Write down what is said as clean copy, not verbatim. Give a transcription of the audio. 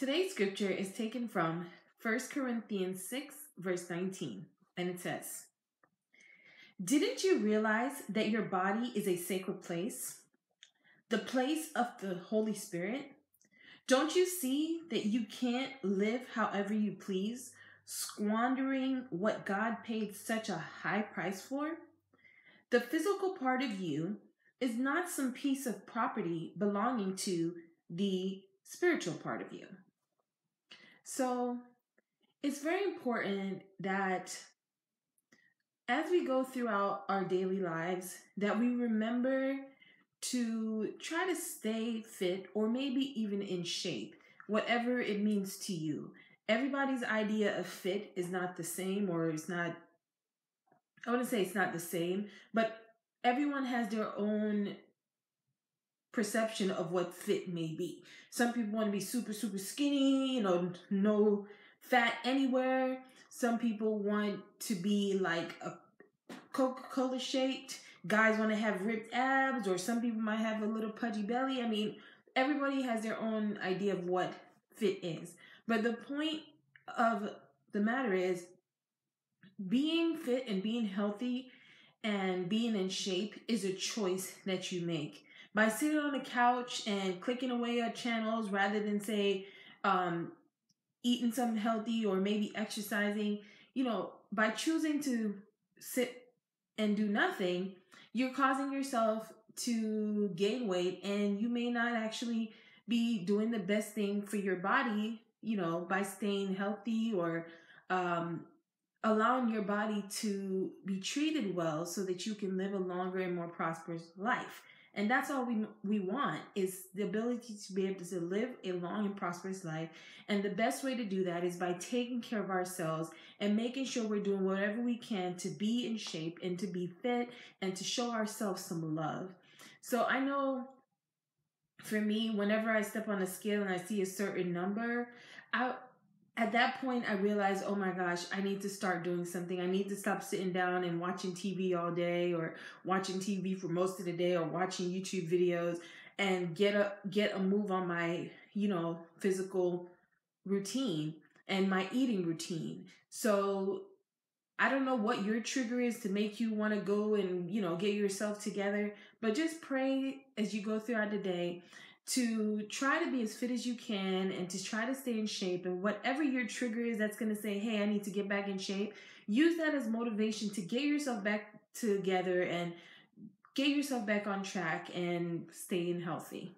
Today's scripture is taken from 1 Corinthians 6, verse 19, and it says, "Didn't you realize that your body is a sacred place, the place of the Holy Spirit? Don't you see that you can't live however you please, squandering what God paid such a high price for? The physical part of you is not some piece of property belonging to the spiritual part of you." So it's very important that as we go throughout our daily lives, that we remember to try to stay fit or maybe even in shape, whatever it means to you. Everybody's idea of fit is not the same, or it's not, I wouldn't say it's not the same, but everyone has their own perception of what fit may be. Some people want to be super, super skinny, no fat anywhere. Some people want to be like a Coca-Cola shaped. Guys want to have ripped abs, or some people might have a little pudgy belly. I mean, everybody has their own idea of what fit is. But the point of the matter is being fit and being healthy and being in shape is a choice that you make. By sitting on the couch and clicking away at channels rather than say eating something healthy or maybe exercising, by choosing to sit and do nothing, you're causing yourself to gain weight, and you may not actually be doing the best thing for your body, by staying healthy or allowing your body to be treated well so that you can live a longer and more prosperous life. And that's all we want, is the ability to be able to live a long and prosperous life. And the best way to do that is by taking care of ourselves and making sure we're doing whatever we can to be in shape and to be fit and to show ourselves some love. So I know for me, whenever I step on a scale and I see a certain number, at that point, I realized, oh my gosh, I need to start doing something. I need to stop sitting down and watching TV all day, or watching TV for most of the day, or watching YouTube videos, and get a move on my, physical routine and my eating routine. So I don't know what your trigger is to make you want to go and, get yourself together, but just pray as you go throughout the day to try to be as fit as you can and to try to stay in shape. And whatever your trigger is that's going to say, hey, I need to get back in shape, use that as motivation to get yourself back together and get yourself back on track and staying healthy.